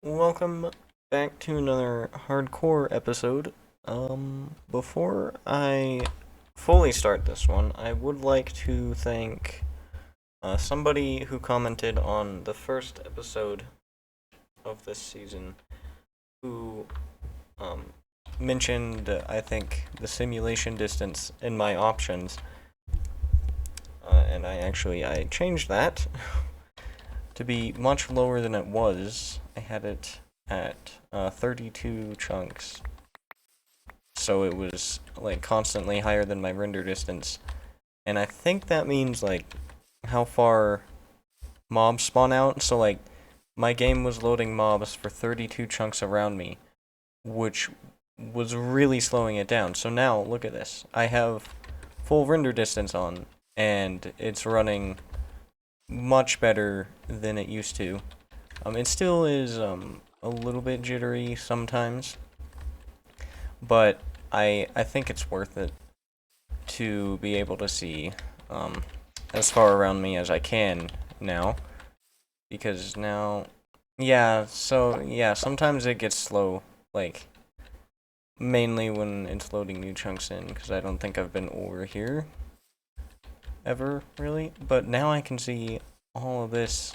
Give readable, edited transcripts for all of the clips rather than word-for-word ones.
Welcome back to another hardcore episode. Before I fully start this one, I would like to thank somebody who commented on the first episode of this season who um, mentioned, I think, the simulation distance in my options. And I changed that to be much lower than it was. I had it at 32 chunks, so it was like constantly higher than my render distance. And I think that means like how far mobs spawn out. So like my game was loading mobs for 32 chunks around me, which was really slowing it down. So now look at this. I have full render distance on, and it's running much better than it used to. It still is a little bit jittery sometimes, but I think it's worth it to be able to see as far around me as I can now, because now, yeah, sometimes it gets slow, like mainly when it's loading new chunks in, because I don't think I've been over here ever really, but now I can see all of this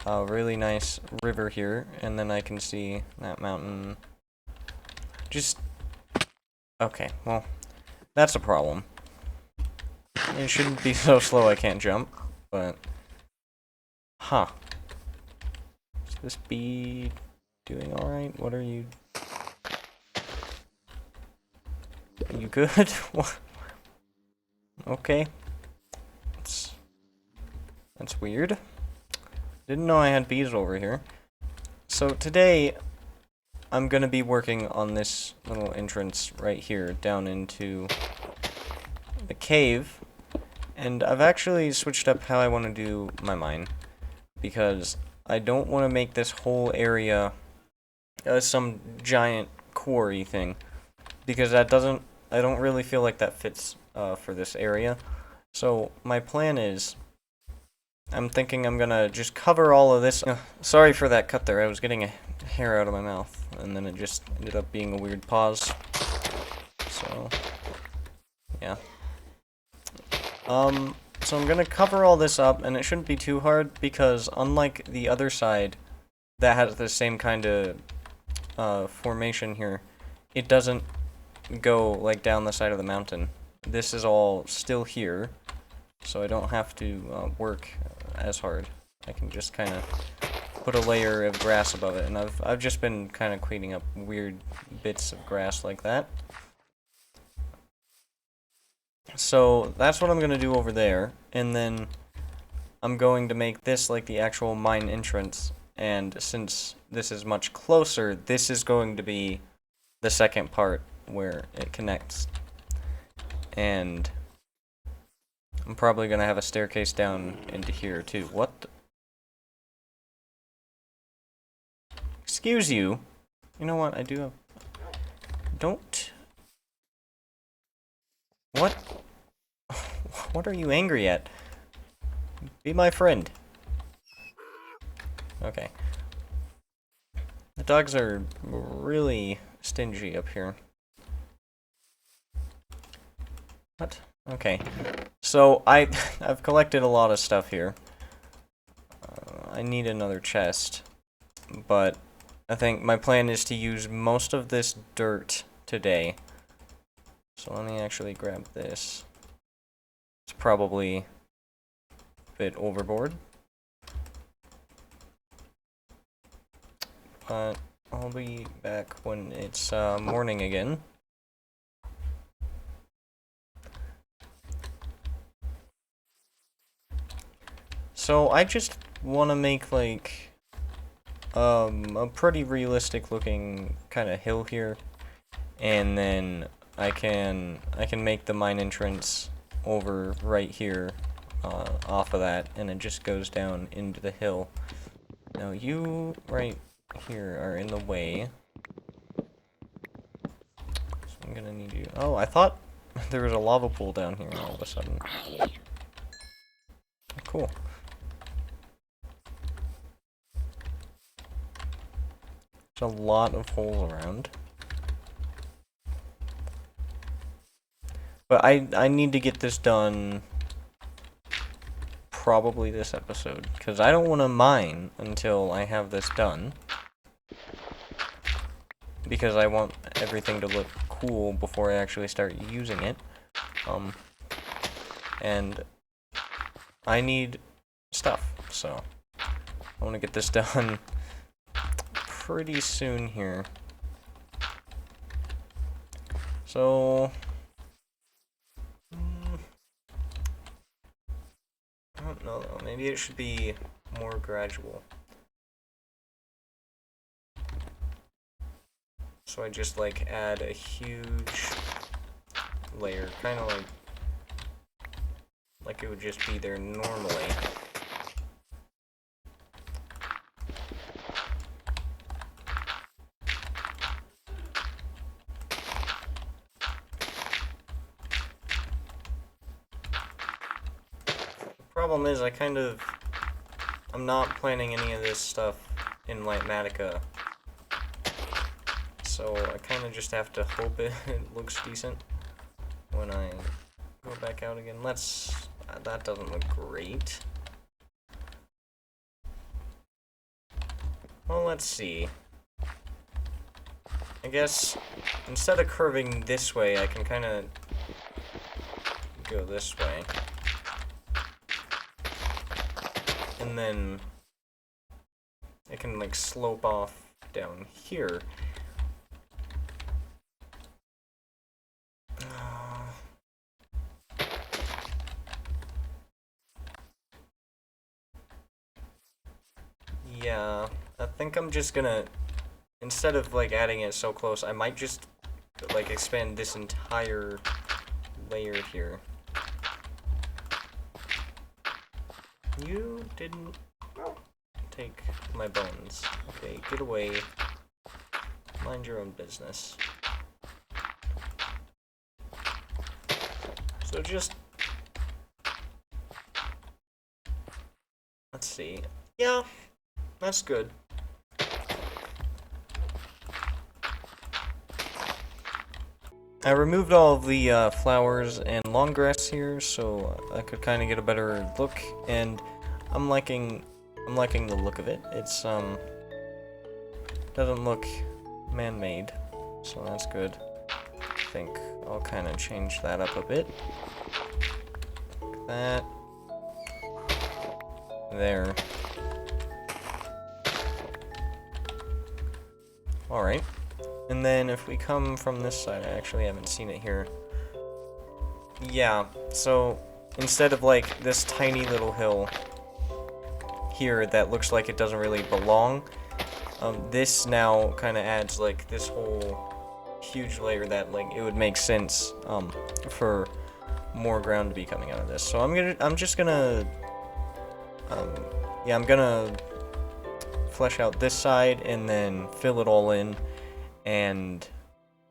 really nice river here, and then I can see that mountain. Just okay, well, that's a problem. It shouldn't be so slow I can't jump, but huh. Is this bee doing alright? What are you? Are you good? What? Okay. That's, that's weird. Didn't know I had bees over here. So today, I'm gonna be working on this little entrance right here down into the cave. And I've actually switched up how I want to do my mine, because I don't want to make this whole area some giant quarry thing, because I don't really feel like that fits for this area. So my plan is, I'm thinking I'm gonna just cover all of this. Sorry for that cut there, I was getting a hair out of my mouth, and then it just ended up being a weird pause. So, yeah. So I'm gonna cover all this up, and it shouldn't be too hard, because unlike the other side that has the same kind of formation here, it doesn't go like down the side of the mountain. This is all still here, so I don't have to work as hard. I can just kind of put a layer of grass above it, and I've just been kind of cleaning up weird bits of grass like that. So that's what I'm gonna do over there, and then I'm going to make this like the actual mine entrance, and since this is much closer, this is going to be the second part where it connects. And I'm probably gonna have a staircase down into here too. What the? Excuse you. You know what? I do have. Don't. What? What are you angry at? Be my friend. Okay. The dogs are really stingy up here. What? Okay. So I've collected a lot of stuff here. I need another chest, but I think my plan is to use most of this dirt today. So let me actually grab this. It's probably a bit overboard, but I'll be back when it's morning again. So I just want to make like a pretty realistic looking kind of hill here, and then I can make the mine entrance over right here off of that, and it just goes down into the hill. Now you right here are in the way, so I'm gonna need you. Oh, I thought there was a lava pool down here all of a sudden. Cool. There's a lot of holes around. But I need to get this done probably this episode, because I don't want to mine until I have this done. Because I want everything to look cool before I actually start using it. And I need stuff, so I want to get this done pretty soon here. So I don't know though, maybe it should be more gradual. So I just like add a huge layer, kind of like it would just be there normally. Problem is, I'm not planning any of this stuff in Litematica, so I kind of just have to hope it looks decent when I go back out again. That doesn't look great. Well, let's see. I guess instead of curving this way, I can kind of go this way. And then it can like slope off down here. Yeah, I think I'm just gonna, instead of like adding it so close, I might just like expand this entire layer here. You didn't take my bones. Okay, get away. Mind your own business. So just... let's see. Yeah, that's good. I removed all of the flowers and long grass here, so I could kind of get a better look, and I'm liking the look of it. It's doesn't look man-made, so that's good. I think I'll kind of change that up a bit. Like that. There. Alright. And then if we come from this side, I actually haven't seen it here. Yeah, so instead of like this tiny little hill here that looks like it doesn't really belong, this now kind of adds like this whole huge layer that like it would make sense for more ground to be coming out of this. So I'm just gonna I'm gonna flesh out this side and then fill it all in, and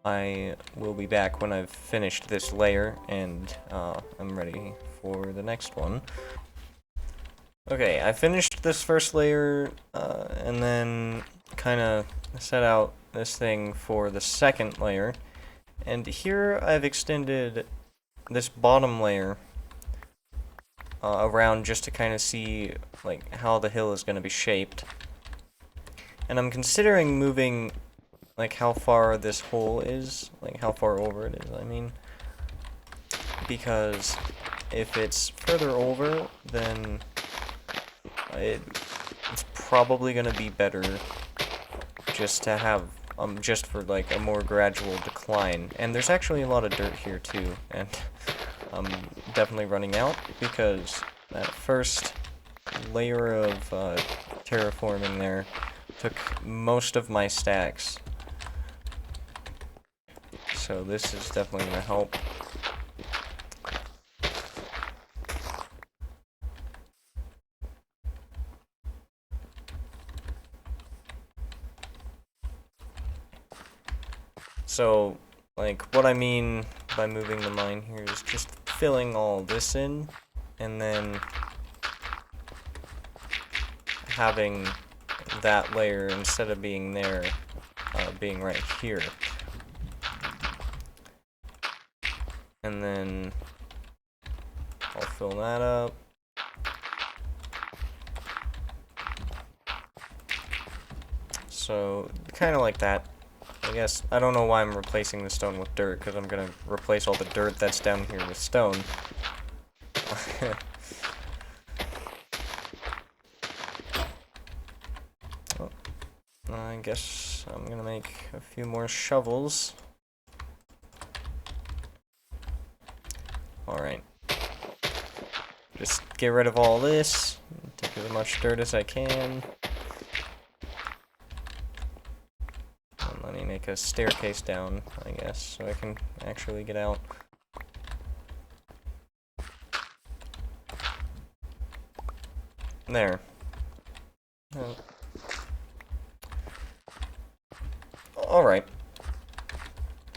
I will be back when I've finished this layer and I'm ready for the next one. Okay, I finished this first layer and then kind of set out this thing for the second layer, and here I've extended this bottom layer around just to kind of see like how the hill is going to be shaped. And I'm considering moving like how far this hole is, like how far over it is, I mean, because if it's further over, then it's probably going to be better just to have just for like a more gradual decline. And there's actually a lot of dirt here too, and I'm definitely running out because that first layer of terraforming there took most of my stacks. So this is definitely going to help. So, like, what I mean by moving the mine here is just filling all this in, and then having that layer, instead of being there, being right here. And then I'll fill that up. So, kind of like that. I guess, I don't know why I'm replacing the stone with dirt, because I'm going to replace all the dirt that's down here with stone. Oh, I guess I'm going to make a few more shovels. Alright. Just get rid of all this, take as much dirt as I can. And let me make a staircase down, I guess, so I can actually get out. There. Oh. Alright.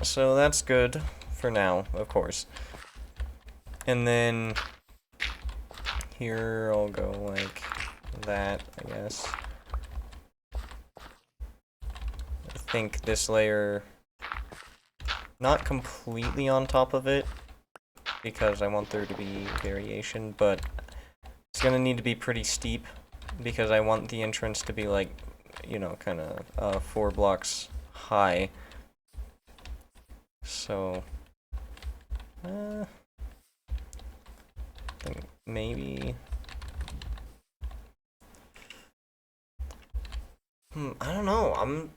So that's good for now, of course. And then here I'll go like that, I guess. I think this layer, not completely on top of it, because I want there to be variation, but it's gonna need to be pretty steep, because I want the entrance to be like, you know, kind of 4 blocks high. So, I think maybe... I don't know,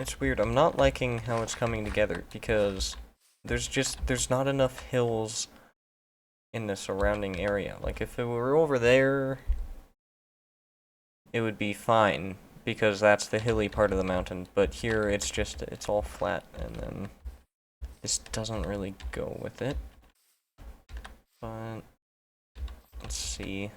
it's weird, I'm not liking how it's coming together, because there's not enough hills in the surrounding area. Like, if it were over there, it would be fine, because that's the hilly part of the mountain, but here it's all flat, and then this doesn't really go with it. But, let's see.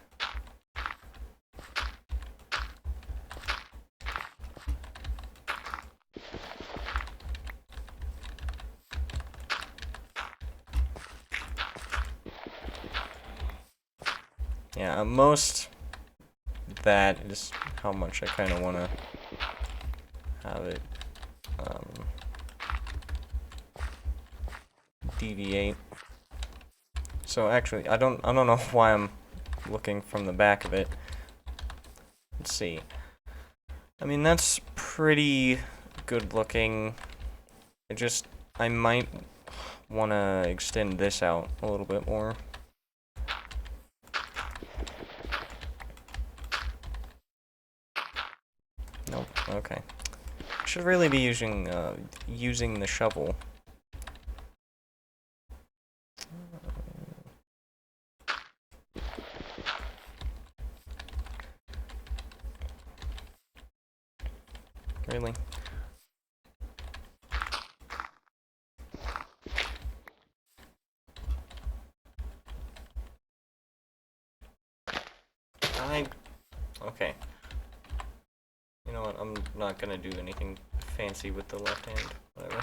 Yeah, most that is how much I kind of want to have it deviate. So actually, I don't know why I'm looking from the back of it. Let's see. I mean, that's pretty good looking. I might want to extend this out a little bit more. Nope, okay. Should really be using the shovel. Really? Okay. You know what, I'm not gonna do anything fancy with the left hand, whatever.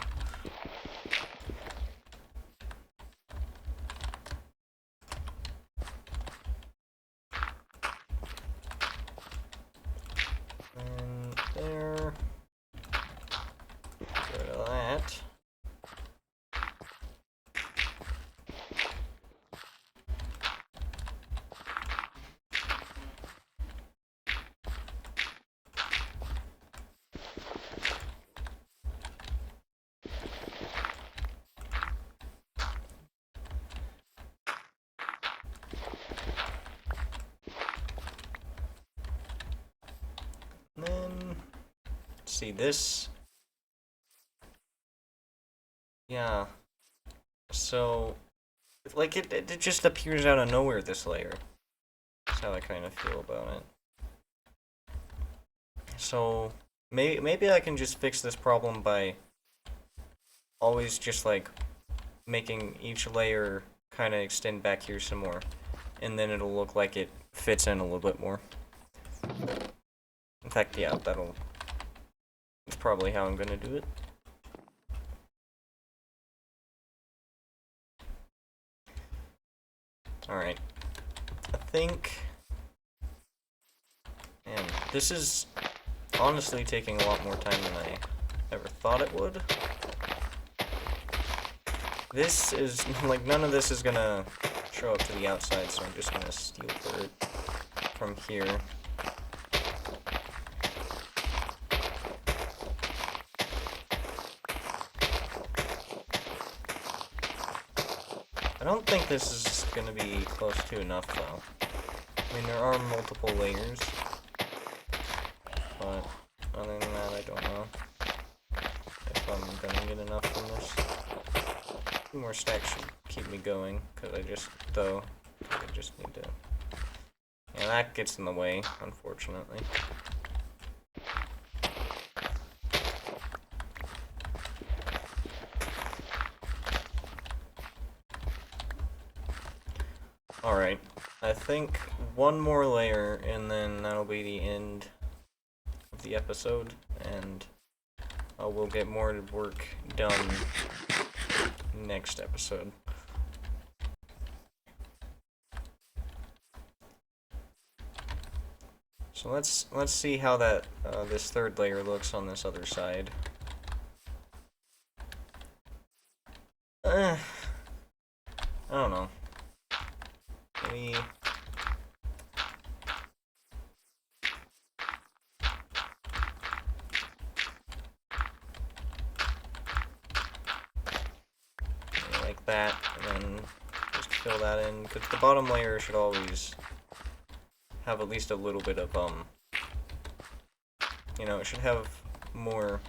And there. Get rid of that. And then, let's see this. Yeah. So, like, it just appears out of nowhere, this layer. That's how I kind of feel about it. So, maybe I can just fix this problem by always just, like, making each layer kind of extend back here some more. And then it'll look like it fits in a little bit more. In fact, yeah, that's probably how I'm gonna do it. Alright. I think... Man, this is honestly taking a lot more time than I ever thought it would. This is, like, none of this is gonna show up to the outside, so I'm just gonna steal dirt from here. I don't think this is gonna be close to enough, though. I mean, there are multiple layers, but other than that, I don't know if I'm gonna get enough from this. 2 more stacks should keep me going, because I just need to... Yeah, that gets in the way, unfortunately. Alright, I think one more layer, and then that'll be the end of the episode, and we'll get more work done next episode. So let's see how that this third layer looks on this other side. I don't know. Maybe... like that, and then just fill that in, because the bottom layer should always have at least a little bit of, you know, it should have more,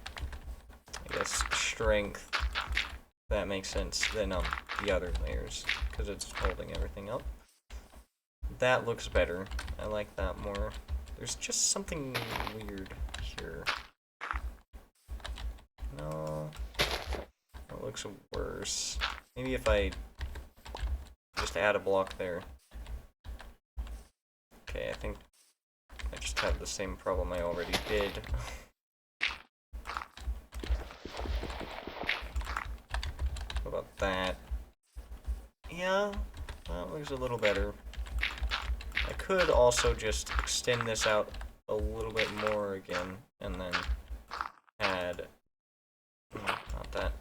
I guess, strength, if that makes sense, than, the other layers, because it's holding everything up. That looks better. I like that more. There's just something weird here. No. That looks worse. Maybe if I just add a block there. Okay, I think I just have the same problem I already did. What about that? Yeah, that looks a little better. I could also just extend this out a little bit more again, and then add... not that.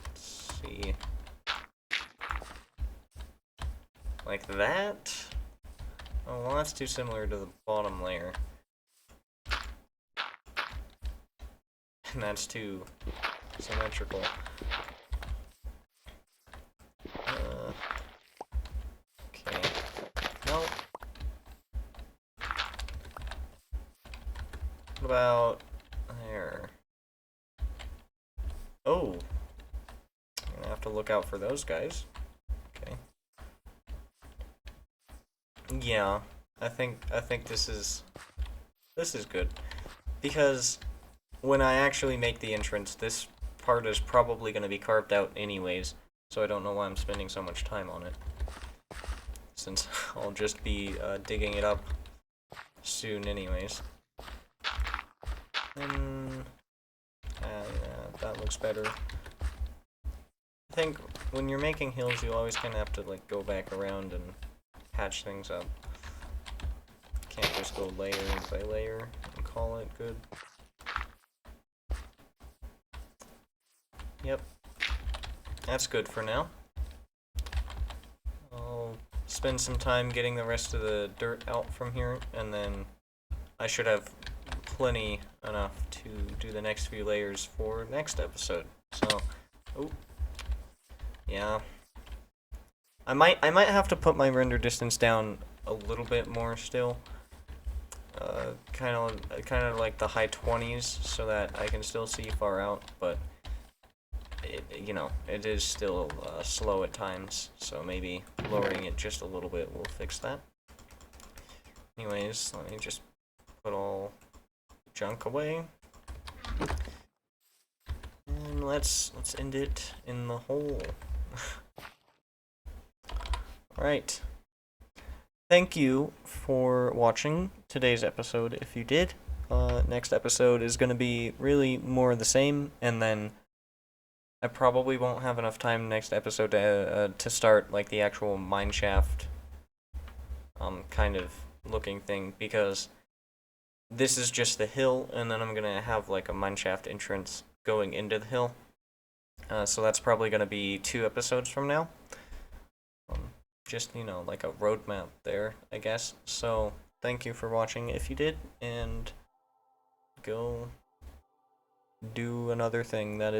Let's see. Like that? Oh, well, that's too similar to the bottom layer. And that's too symmetrical. Okay. No. What about there? Oh. I'm gonna have to look out for those guys. Okay. Yeah, I think this is good, because when I actually make the entrance, this part is probably going to be carved out anyways, so I don't know why I'm spending so much time on it, since I'll just be digging it up soon anyways. And yeah, that looks better. I think when you're making hills, you always kind of have to like go back around and patch things up. Can't just go layer by layer and call it good. Yep. That's good for now. I'll spend some time getting the rest of the dirt out from here, and then I should have plenty enough to do the next few layers for next episode. So, oh, yeah. I might have to put my render distance down a little bit more still. Kind of like the high 20s, so that I can still see far out, but you know, it is still slow at times, so maybe lowering it just a little bit will fix that. Anyways, let me just put all junk away. And let's end it in the hole. Alright. Thank you for watching today's episode. If you did, next episode is going to be really more of the same, and then I probably won't have enough time next episode to start like the actual mineshaft kind of looking thing, because this is just the hill, and then I'm gonna have like a mineshaft entrance going into the hill. So that's probably gonna be 2 episodes from now. Just, like a roadmap there, I guess. So thank you for watching if you did, and go do another thing that